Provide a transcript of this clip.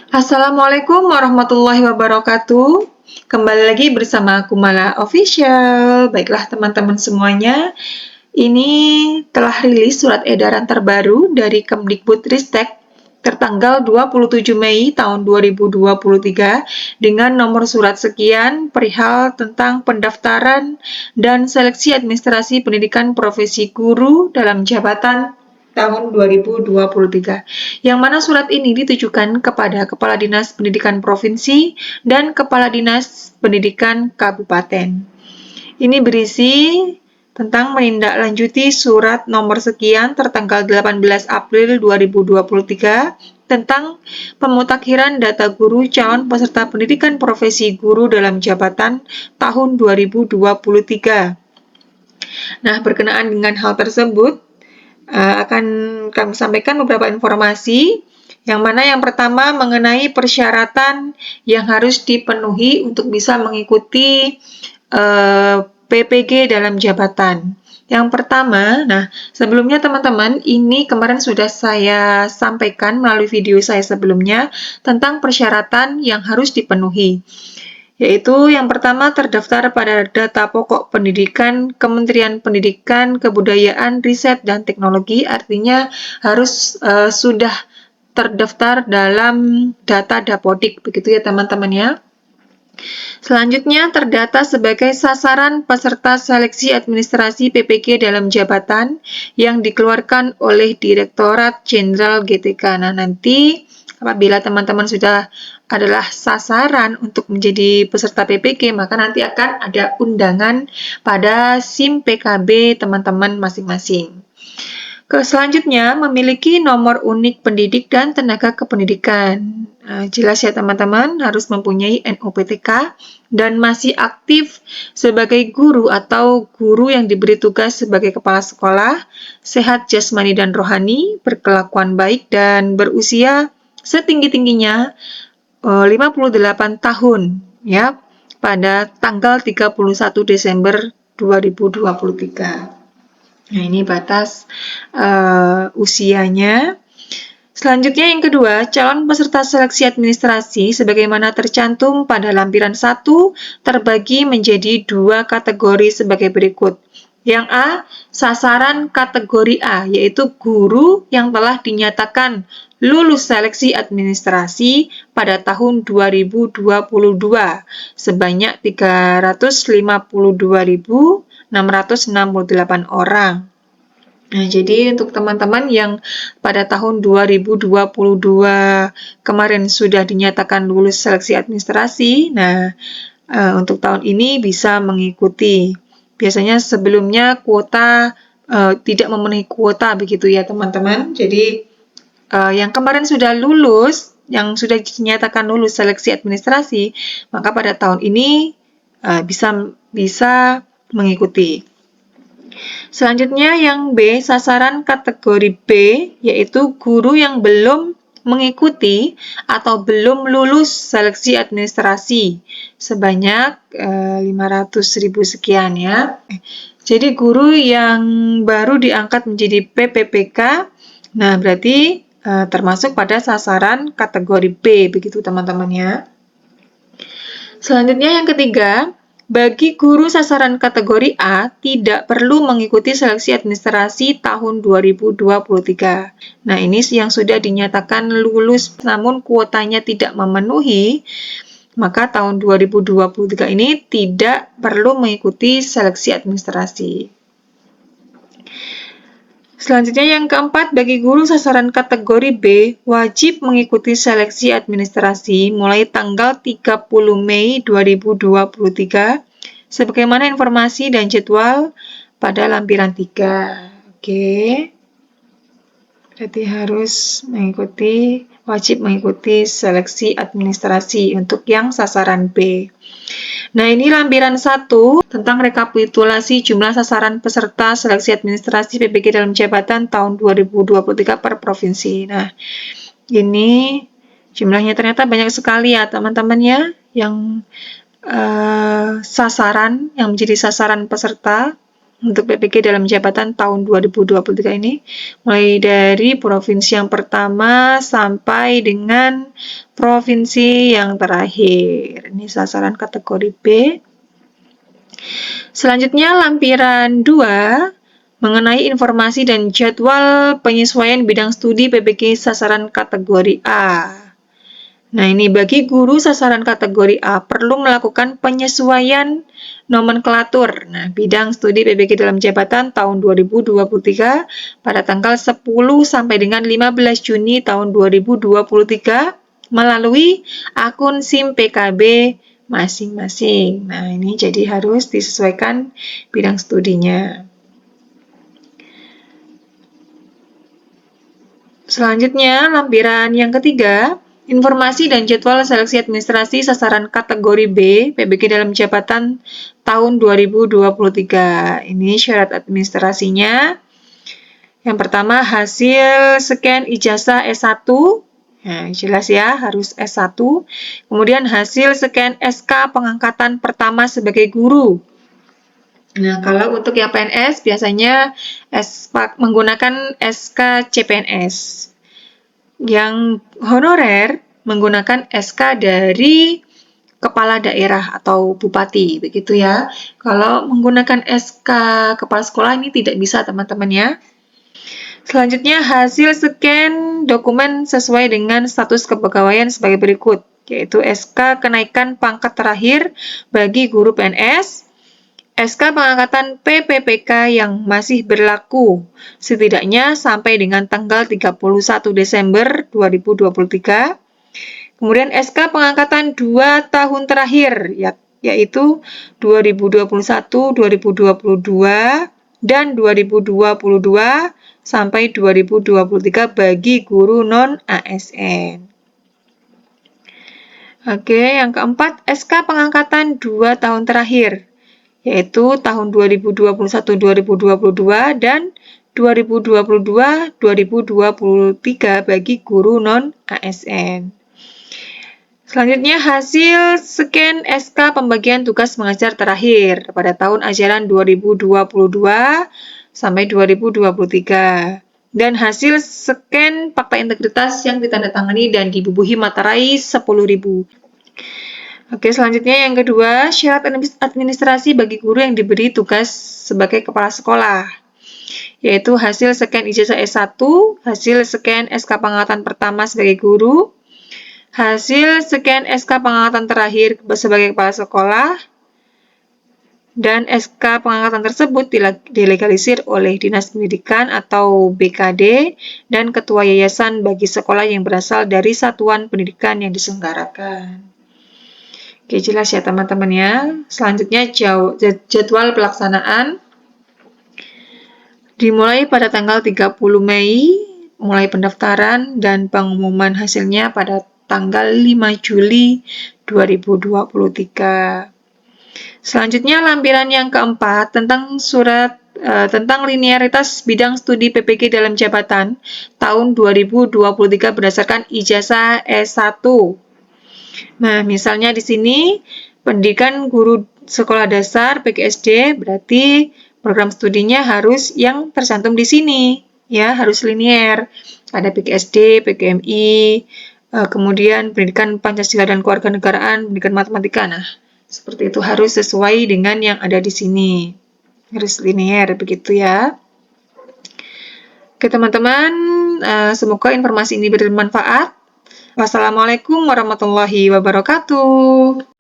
Assalamualaikum warahmatullahi wabarakatuh. Kembali lagi bersama Kumala Official. Baiklah teman-teman semuanya, ini telah rilis surat edaran terbaru dari Kemdikbudristek tertanggal 27 Mei tahun 2023 dengan nomor surat sekian perihal tentang pendaftaran dan seleksi administrasi pendidikan profesi guru dalam jabatan tahun 2023, yang mana surat ini ditujukan kepada Kepala Dinas Pendidikan Provinsi dan Kepala Dinas Pendidikan Kabupaten. Ini berisi tentang menindaklanjuti surat nomor sekian tertanggal 18 April 2023 tentang pemutakhiran data guru calon peserta pendidikan profesi guru dalam jabatan tahun 2023. Nah, berkenaan dengan hal tersebut, akan kami sampaikan beberapa informasi, yang mana yang pertama mengenai persyaratan yang harus dipenuhi untuk bisa mengikuti PPG dalam jabatan. Yang pertama, nah sebelumnya teman-teman, ini kemarin sudah saya sampaikan melalui video saya sebelumnya tentang persyaratan yang harus dipenuhi. Yaitu yang pertama terdaftar pada data pokok pendidikan Kementerian Pendidikan, Kebudayaan, Riset, dan Teknologi, artinya harus sudah terdaftar dalam data Dapodik, begitu ya teman-teman ya. Selanjutnya, terdata sebagai sasaran peserta seleksi administrasi PPG dalam jabatan yang dikeluarkan oleh Direktorat Jenderal GTK. Nah, nanti apabila teman-teman sudah adalah sasaran untuk menjadi peserta PPG, maka nanti akan ada undangan pada SIM PKB teman-teman masing-masing. Selanjutnya, memiliki nomor unik pendidik dan tenaga kependidikan. Jelas ya teman-teman, harus mempunyai NUPTK dan masih aktif sebagai guru atau guru yang diberi tugas sebagai kepala sekolah, sehat jasmani dan rohani, berkelakuan baik, dan berusia setinggi-tingginya 58 tahun ya pada tanggal 31 Desember 2023. Nah, ini batas usianya. Selanjutnya yang kedua, calon peserta seleksi administrasi sebagaimana tercantum pada lampiran 1 terbagi menjadi 2 kategori sebagai berikut. Yang A, sasaran kategori A, yaitu guru yang telah dinyatakan lulus seleksi administrasi pada tahun 2022 sebanyak 352.668 orang. Nah, jadi untuk teman-teman yang pada tahun 2022 kemarin sudah dinyatakan lulus seleksi administrasi, nah untuk tahun ini bisa mengikuti. Biasanya sebelumnya kuota tidak memenuhi kuota begitu ya teman-teman. Jadi yang kemarin sudah lulus, yang sudah dinyatakan lulus seleksi administrasi, maka pada tahun ini bisa mengikuti. Selanjutnya yang B, sasaran kategori B, yaitu guru yang belum mengikuti atau belum lulus seleksi administrasi sebanyak 500.000 sekian ya. Jadi guru yang baru diangkat menjadi PPPK, nah berarti termasuk pada sasaran kategori B, begitu teman-teman ya. Selanjutnya yang ketiga, bagi guru sasaran kategori A tidak perlu mengikuti seleksi administrasi tahun 2023. Nah, ini yang sudah dinyatakan lulus namun kuotanya tidak memenuhi, maka tahun 2023 ini tidak perlu mengikuti seleksi administrasi. Selanjutnya yang keempat, bagi guru sasaran kategori B wajib mengikuti seleksi administrasi mulai tanggal 30 Mei 2023 sebagaimana informasi dan jadwal pada lampiran 3. Oke. Berarti harus wajib mengikuti seleksi administrasi untuk yang sasaran B. Nah, ini lampiran 1 tentang rekapitulasi jumlah sasaran peserta seleksi administrasi PPG dalam jabatan tahun 2023 per provinsi. Nah, ini jumlahnya ternyata banyak sekali ya teman-teman ya, yang menjadi sasaran peserta. untuk PPG dalam jabatan tahun 2023 ini, mulai dari provinsi yang pertama sampai dengan provinsi yang terakhir. Ini sasaran kategori B. Selanjutnya lampiran 2 mengenai informasi dan jadwal penyesuaian bidang studi PPG sasaran kategori A. Nah, ini bagi guru sasaran kategori A perlu melakukan penyesuaian nomenklatur. Nah, bidang studi PPG dalam jabatan tahun 2023 pada tanggal 10 sampai dengan 15 Juni tahun 2023 melalui akun SIM PKB masing-masing. Nah, ini jadi harus disesuaikan bidang studinya. Selanjutnya, lampiran yang ketiga, informasi dan jadwal seleksi administrasi sasaran kategori B PPG dalam jabatan tahun 2023. Ini syarat administrasinya. Yang pertama, hasil scan ijazah S1. Nah, jelas ya, harus S1. Kemudian hasil scan SK pengangkatan pertama sebagai guru. Nah, kalau untuk yang PNS biasanya menggunakan SK CPNS. Yang honorer menggunakan SK dari kepala daerah atau bupati, begitu ya. Kalau menggunakan SK kepala sekolah ini tidak bisa, teman-teman ya. Selanjutnya, hasil scan dokumen sesuai dengan status kepegawaian sebagai berikut, yaitu SK kenaikan pangkat terakhir bagi guru PNS, SK pengangkatan PPPK yang masih berlaku setidaknya sampai dengan tanggal 31 Desember 2023. Kemudian SK pengangkatan 2 tahun terakhir, yaitu 2021, 2022, dan 2022 sampai 2023 bagi guru non-ASN. Oke, yang keempat, SK pengangkatan 2 tahun terakhir, yaitu tahun 2021-2022 dan 2022-2023 bagi guru non-ASN. Selanjutnya, hasil scan SK pembagian tugas mengajar terakhir pada tahun ajaran 2022 sampai 2023. Dan hasil scan fakta integritas yang ditandatangani dan dibubuhi materai 10.000. Oke, selanjutnya yang kedua, syarat administrasi bagi guru yang diberi tugas sebagai kepala sekolah, yaitu hasil scan ijazah S1, hasil scan SK pengangkatan pertama sebagai guru, hasil scan SK pengangkatan terakhir sebagai kepala sekolah, dan SK pengangkatan tersebut dilegalisir oleh Dinas Pendidikan atau BKD dan Ketua Yayasan bagi sekolah yang berasal dari satuan pendidikan yang diselenggarakan. Oke, jelas ya teman-teman ya. Selanjutnya jadwal pelaksanaan dimulai pada tanggal 30 Mei, mulai pendaftaran dan pengumuman hasilnya pada tanggal 5 Juli 2023. Selanjutnya lampiran yang keempat tentang surat tentang linearitas bidang studi PPG dalam jabatan tahun 2023 berdasarkan ijazah S1. Nah, misalnya di sini pendidikan guru sekolah dasar PGSD berarti program studinya harus yang tercantum di sini, ya, harus linear. Ada PGSD, PGMI, kemudian pendidikan Pancasila dan Kewarganegaraan, pendidikan matematika. Nah, seperti itu harus sesuai dengan yang ada di sini. Harus linear begitu ya. Oke, teman-teman, semoga informasi ini bermanfaat. Wassalamualaikum warahmatullahi wabarakatuh.